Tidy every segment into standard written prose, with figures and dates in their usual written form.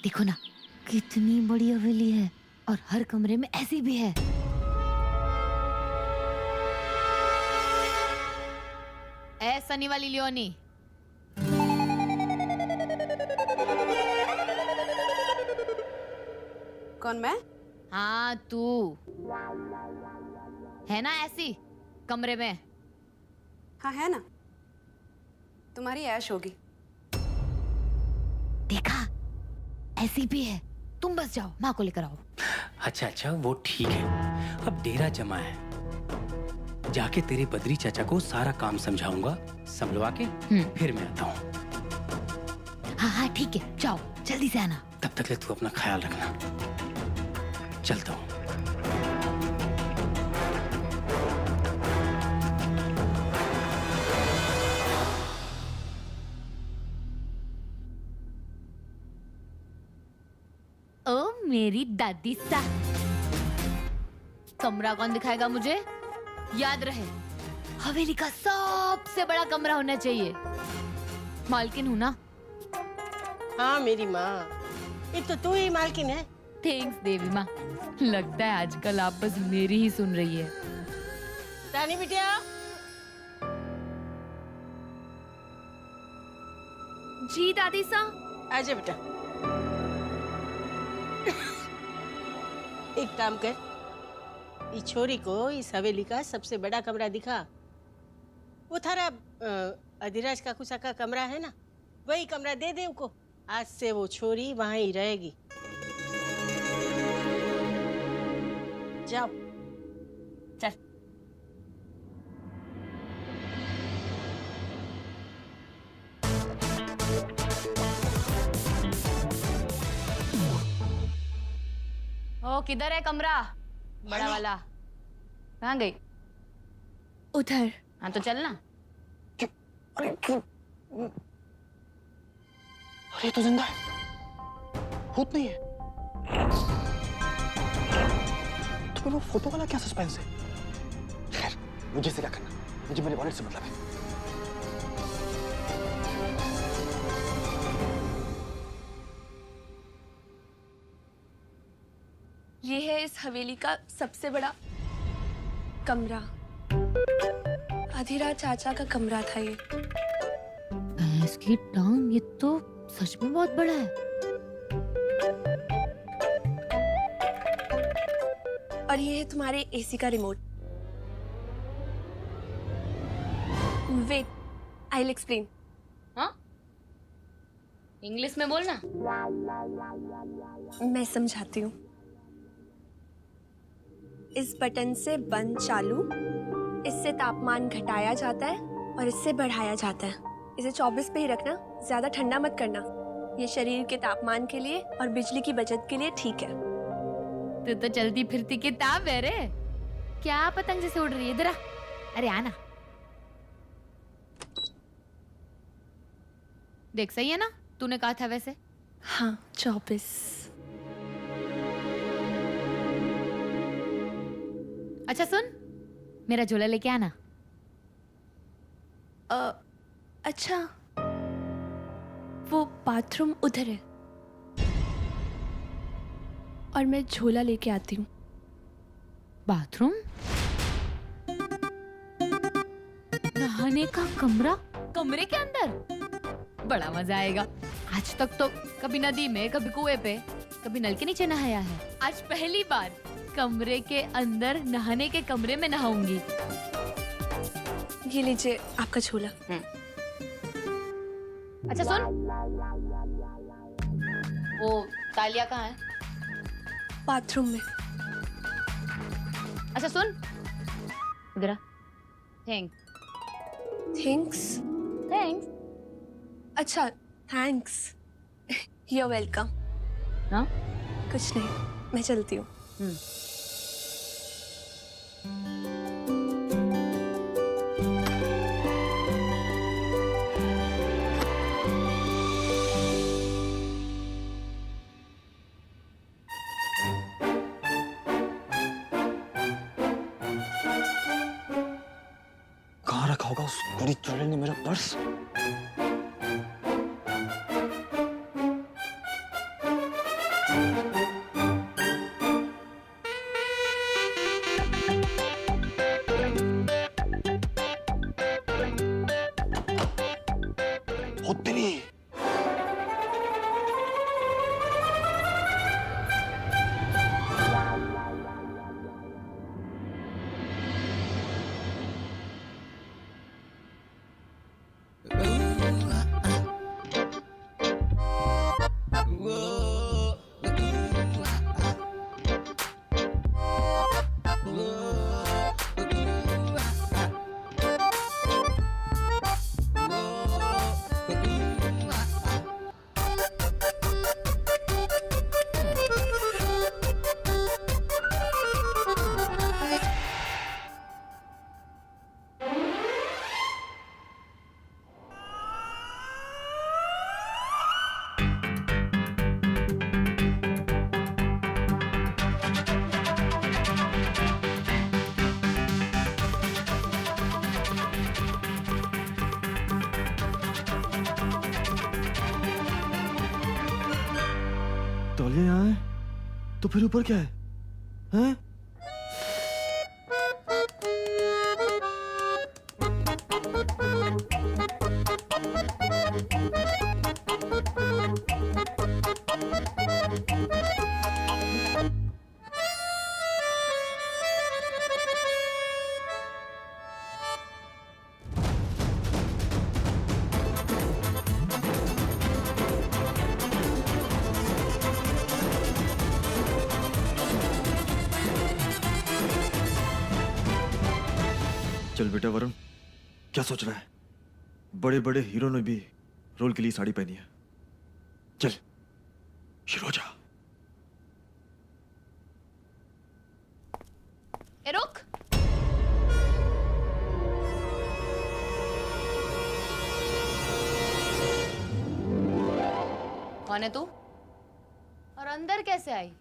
देखो ना कितनी बड़ी हवेली है और हर कमरे में ऐसी भी है। ए सनी वाली लियोनी, कौन मैं? हाँ तू है ना ऐसी कमरे में? हाँ है ना, तुम्हारी ऐश होगी। देखा ऐसी भी है। तुम बस जाओ, माँ को लेकर आओ। अच्छा वो ठीक है। अब डेरा जमा है, जाके तेरे बद्री चाचा को सारा काम समझाऊंगा, समझवा के फिर मैं आता हूँ। हाँ ठीक है, जाओ जल्दी से आना। तब तक ले तू अपना ख्याल रखना। चलता हूँ। ओ मेरी दादी सा, कमरा कौन दिखाएगा मुझे? याद रहे हवेली का सबसे बड़ा कमरा होना चाहिए। मालकिन हूँ ना। हाँ मेरी माँ, ये तो तू ही मालकिन है। थैंक्स देवी माँ। लगता है आजकल आप बस मेरी ही सुन रही है। रानी बिटिया, जी दादी सा। आजा बेटा। एक काम कर, इस छोरी को इस हवेली का सबसे बड़ा कमरा दिखा। वो थारा अधिराज काकूसा का कमरा है ना, वही कमरा दे दे उनको। आज से वो छोरी वहां ही रहेगी। जाओ चल। ओ किधर है कमरा बड़ा वाला? कहाँ गई? उधर। हाँ तो चल ना। अरे क्यों? अरे तो जिंदा है, भूत नहीं है। तो फिर वो फोटो वाला क्या सस्पेंस है? खैर मुझे से क्या करना, मुझे मेरे वॉलेट से मतलब है। ये है इस हवेली का सबसे बड़ा कमरा। अधिराज चाचा का कमरा था ये। भैंस की टांग, ये तो सच में बहुत बड़ा है। और ये है तुम्हारे एसी का remote. Wait, I will explain. हाँ इंग्लिश में बोलना। मैं समझाती हूँ। इस बटन से बंद चालू, इससे तापमान घटाया जाता है और इससे बढ़ाया जाता है। इसे 24 पे ही रखना, ज्यादा ठंडा मत करना। ये शरीर के तापमान के लिए और बिजली की बचत के लिए ठीक है। तू तो चलती फिरती किताब है रे। क्या पतंग जैसे उड़ रही है? इधर आ। अरे आना। देख सही है ना, तूने कहा था वैसे। हाँ 24। अच्छा सुन, मेरा झोला लेके आना। अच्छा, वो बाथरूम उधर है और मैं झोला लेके आती हूँ। बाथरूम? नहाने का कमरा कमरे के अंदर? बड़ा मजा आएगा। आज तक तो कभी नदी में, कभी कुएं पे, कभी नल के नीचे नहाया है। आज पहली बार कमरे के अंदर नहाने के कमरे में नहाऊंगी। ये लीजिए आपका झोला। अच्छा सुन, वो तालिया कहाँ है? बाथरूम में। अच्छा सुन, इधर आ। थैंक्स। अच्छा थैंक्स। You are welcome. हाँ कुछ नहीं, मैं चलती हूँ। कहाँ रखा होगा उस बुरी चुड़ैल ने मेरा पर्स? वो तेरी तौलिया यहाँ है तो फिर ऊपर क्या है? हैं? चल बेटा वरुण, क्या सोच रहा है? बड़े बड़े हीरो ने भी रोल के लिए साड़ी पहनी है। चल शुरू हो जा। ए रुक। कौन है तू? और अंदर कैसे आई?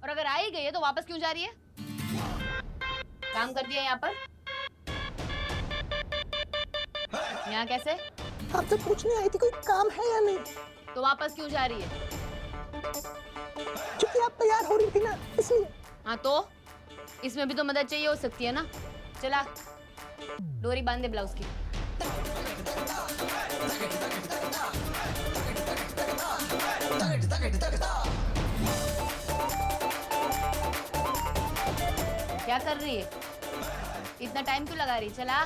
और अगर आई गई है तो वापस क्यों जा रही है? काम कर दिया यहाँ पर? यहाँ कैसे? आपसे पूछने आई थी कोई काम है या नहीं? तो वापस क्यों जा रही है? क्योंकि आप तैयार हो रही थी ना, इसलिए। हाँ तो इसमें भी तो मदद चाहिए हो सकती है ना। चला डोरी बांध दे ब्लाउज की। क्या कर रही है? इतना टाइम क्यों लगा रही? चला।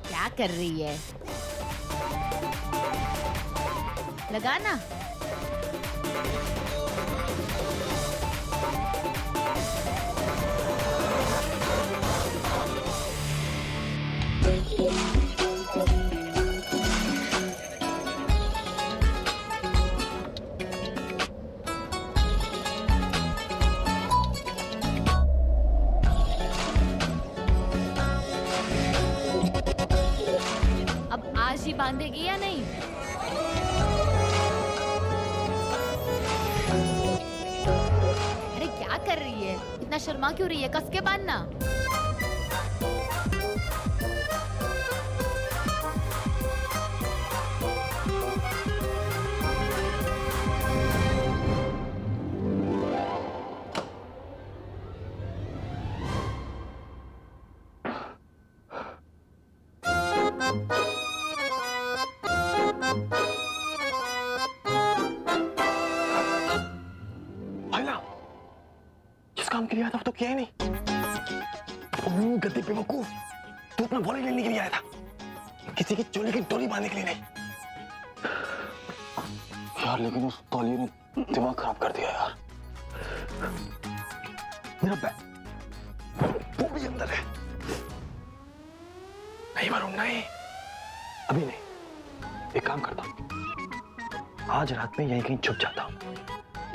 क्या कर रही है? लगाना। अब आज ही बांधेगी या नहीं? अरे क्या कर रही है? इतना शर्मा क्यों रही है? कस के बांधना। जिस काम के लिए आया था वो तो किया ही नहीं। गद्दी पे वकूफ, तू अपना वॉलेट लेने के लिए आया था, किसी की चोली की डोरी बांधने के लिए नहीं। यार लेकिन उस तौलिए ने दिमाग खराब कर दिया यार। मेरा बैग वो भी अंदर है। नहीं वरुण नहीं, अभी नहीं। एक काम करता हूं, आज रात में यहीं कहीं छुप जाता हूं।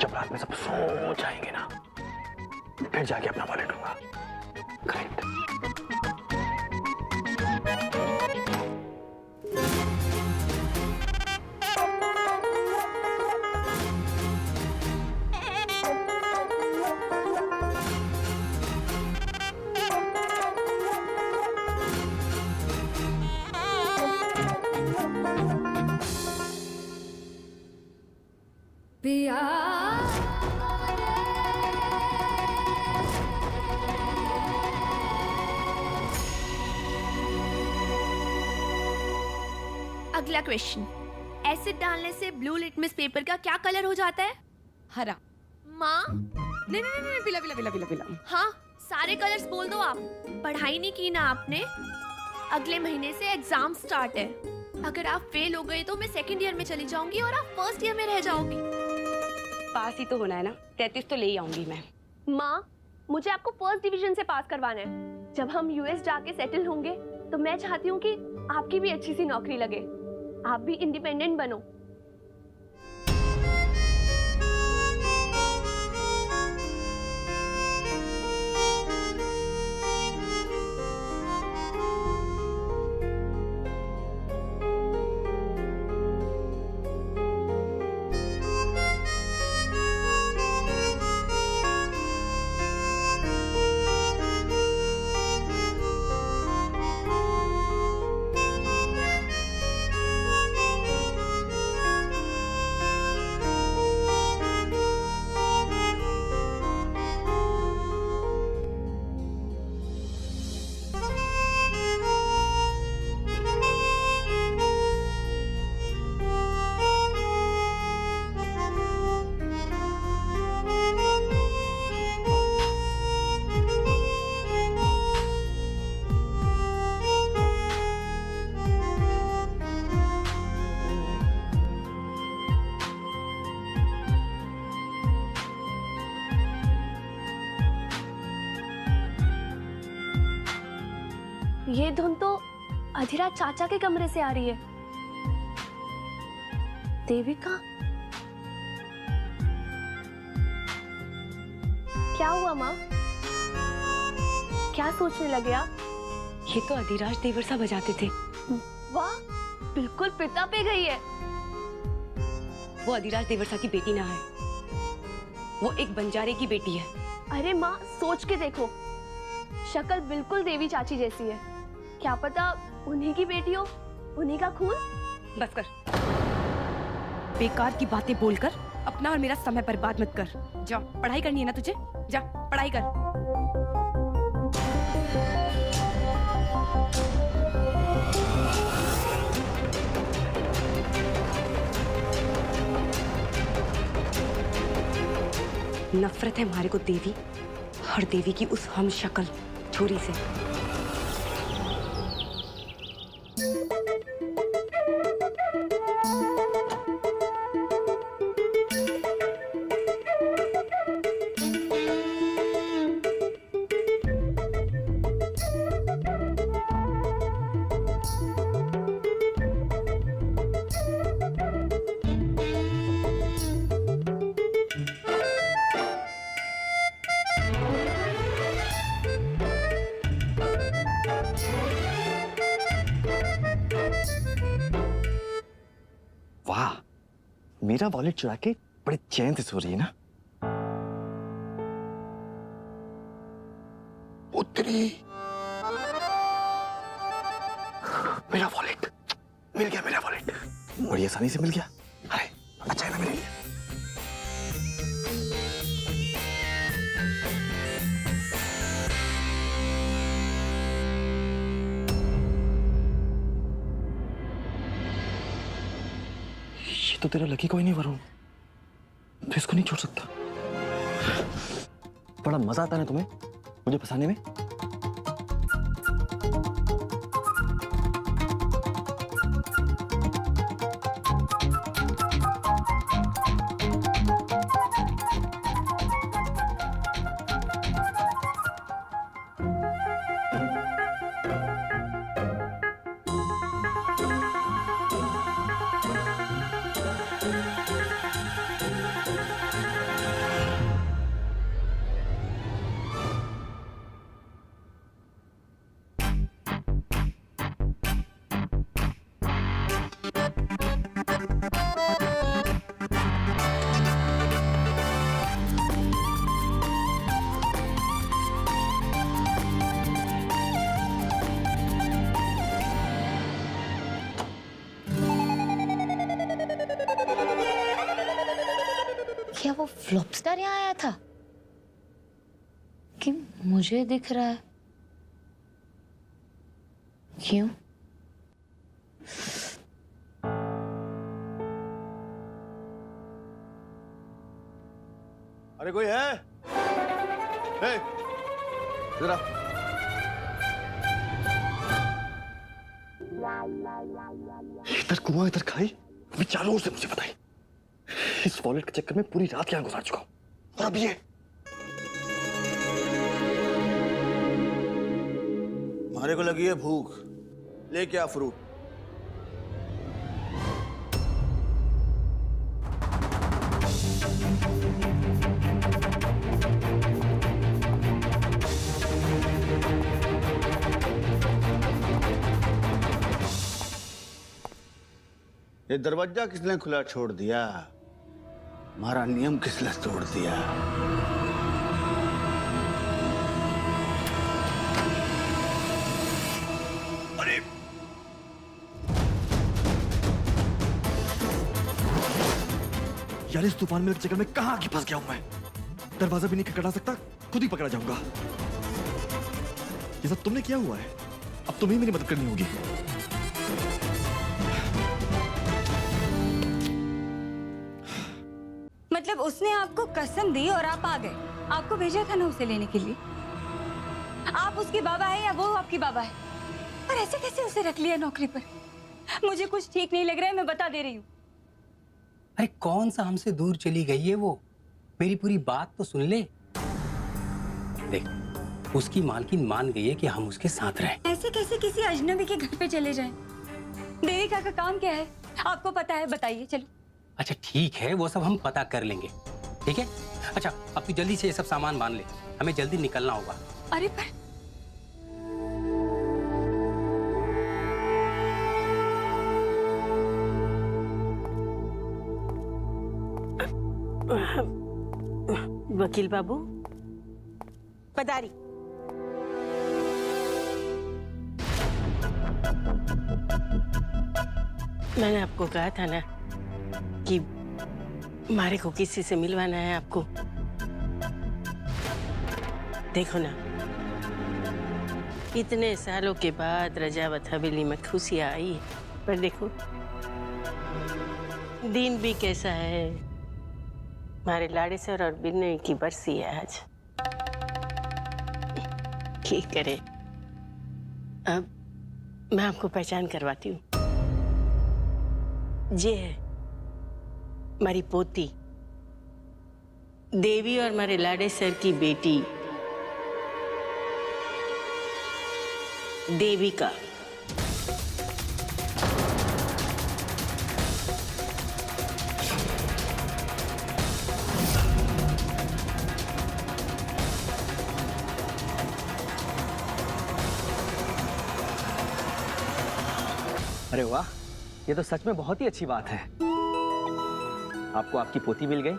जब रात में सब सो जाएंगे ना, फिर जाके अपना वॉलेट लूंगा। करेक्ट। अगला क्वेश्चन, एसिड डालने से ब्लू लिटमस पेपर का क्या कलर हो जाता है? हरा। माँ, नहीं नहीं नहीं पिला पिला पिला पिला पिला। हाँ सारे कलर्स बोल दो आप। पढ़ाई नहीं की ना आपने? अगले महीने से एग्जाम स्टार्ट है। अगर आप फेल हो गए तो मैं सेकंड ईयर में चली जाऊंगी और आप फर्स्ट ईयर में रह जाओगी। पास ही तो होना है ना, 33 तो ले ही आऊंगी मैं। माँ, मुझे आपको फर्स्ट डिवीजन से पास करवाना है। जब हम यूएस जाके सेटल होंगे तो मैं चाहती हूँ कि आपकी भी अच्छी सी नौकरी लगे, आप भी इंडिपेंडेंट बनो। ये धुन तो अधीरा चाचा के कमरे से आ रही है। देविका, क्या हुआ माँ? क्या सोचने लगे आप? ये तो अधिराज देवर सा बजाते थे। वाह, बिल्कुल पिता पे गई है। वो अधिराज देवर सा की बेटी ना है, वो एक बंजारे की बेटी है। अरे माँ, सोच के देखो, शक्ल बिल्कुल देवी चाची जैसी है। क्या पता उन्हीं की बेटी हो, उन्हीं का खून। बस कर, बेकार की बातें बोलकर अपना और मेरा समय बर्बाद मत कर। जा, पढ़ाई करनी है ना तुझे, जा पढ़ाई कर। नफरत है हमारे को देवी और देवी की उस हम शक्ल छोरी से। वाह, मेरा वॉलेट चुरा के बड़े चैन से सो रही है ना। उत्तरी, मेरा वॉलेट मिल गया, मेरा वॉलेट बड़ी आसानी से मिल गया। अरे अच्छा है ना मेरे लिए। ये तो तेरा लकी कोई नहीं वरुण, तो इसको नहीं छोड़ सकता। बड़ा मजा आता है ना तुम्हें मुझे फंसाने में। क्या वो फ्लॉपस्टर यहाँ आया था कि मुझे दिख रहा है? क्यों? अरे कोई है? हे, जरा इधर कुआं इधर खाई, अभी चारों ओर से मुझे बताई। इस वॉलेट के चक्कर में पूरी रात यहाँ गुजार चुका हूं, और अब ये मारे को लगी है भूख, ले क्या फ्रूट। ये दरवाजा किसने खुला छोड़ दिया? हमारा नियम किसने तोड़ दिया? अरे यार, इस तूफान में चक्कर में कहां आके फंस गया हूं मैं। दरवाजा भी नहीं खटखटा सकता, खुद ही पकड़ा जाऊंगा। ये सब तुमने किया हुआ है, अब तुम्हें मेरी मदद करनी होगी। मतलब उसने आपको कसम दी और आप आ गए? आपको भेजा था ना उसे लेने के लिए? आप उसके बाबा है या वो आपकी बाबा है? और ऐसे कैसे उसे रख लिया नौकरी पर? मुझे कुछ ठीक नहीं लग रहा है, मैं बता दे रही हूँ। अरे कौन सा हमसे दूर चली गई है वो? मेरी पूरी बात तो सुन ले। देख, उसकी मालकिन मान गई है कि हम उसके साथ रहें। ऐसे कैसे किसी अजनबी के घर पे चले जाएं? देविका का काम क्या है आपको पता है? बताइए। चलो अच्छा ठीक है, वो सब हम पता कर लेंगे, ठीक है? अच्छा अब तू जल्दी से ये सब सामान बांध ले, हमें जल्दी निकलना होगा। अरे पर वकील बाबू पधारी। मैंने आपको कहा था ना कि मारे को किसी से मिलवाना है आपको। देखो ना, इतने सालों के बाद रजावत हवेली में खुशियां आई, पर देखो दिन भी कैसा है। हमारे लाड़े सर और बिन्नई की बरसी है आज। ठीक करे, अब मैं आपको पहचान करवाती हूँ। ये है हमारी पोती देवी और हमारे लाड़े सर की बेटी देविका। अरे वाह, ये तो सच में बहुत ही अच्छी बात है। आपको आपकी पोती मिल गई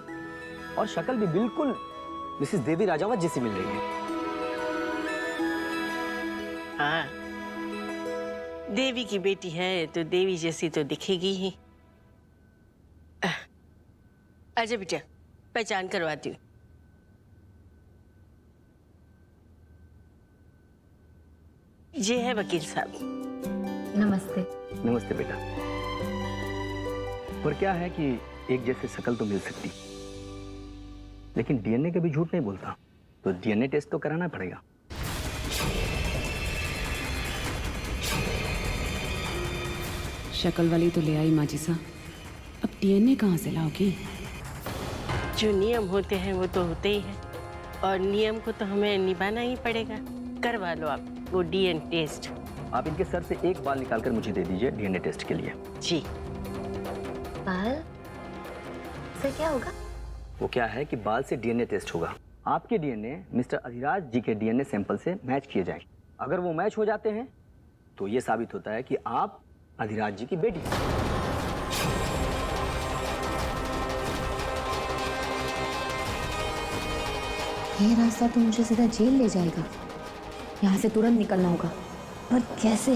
और शक्ल भी बिल्कुल मिसेस देवी राजावत जैसी मिल रही है। हाँ, देवी की बेटी है तो देवी जैसी तो दिखेगी ही। आजा बेटा, पहचान करवाती हूँ। ये है वकील साहब। नमस्ते। नमस्ते बेटा। पर क्या है कि एक जैसे शक्ल तो मिल सकती, लेकिन डीएनए कभी झूठ नहीं बोलता, तो डीएनए टेस्ट तो कराना पड़ेगा। शक्ल वाली तो ले आई माँ जी साहब, अब डीएनए कहाँ से लाओगी? जो नियम होते हैं वो तो होते ही हैं, और नियम को तो हमें निभाना ही पड़ेगा। करवा लो आप वो डीएनए टेस्ट। आप इनके सर से एक बाल निकालकर मुझे दे दीजिए डीएनए टेस्ट के लिए। जी। बाल से क्या होगा? वो क्या है कि बाल से डीएनए टेस्ट होगा। आपके डीएनए मिस्टर अधिराज जी के डीएनए सैंपल से मैच किए जाएंगे। अगर वो मैच हो जाते हैं तो ये साबित होता है कि आप अधिराज जी की बेटी हैं। ये रास्ता तो मुझे सीधा जेल ले जाएगा। यहाँ से तुरंत निकलना होगा, पर कैसे?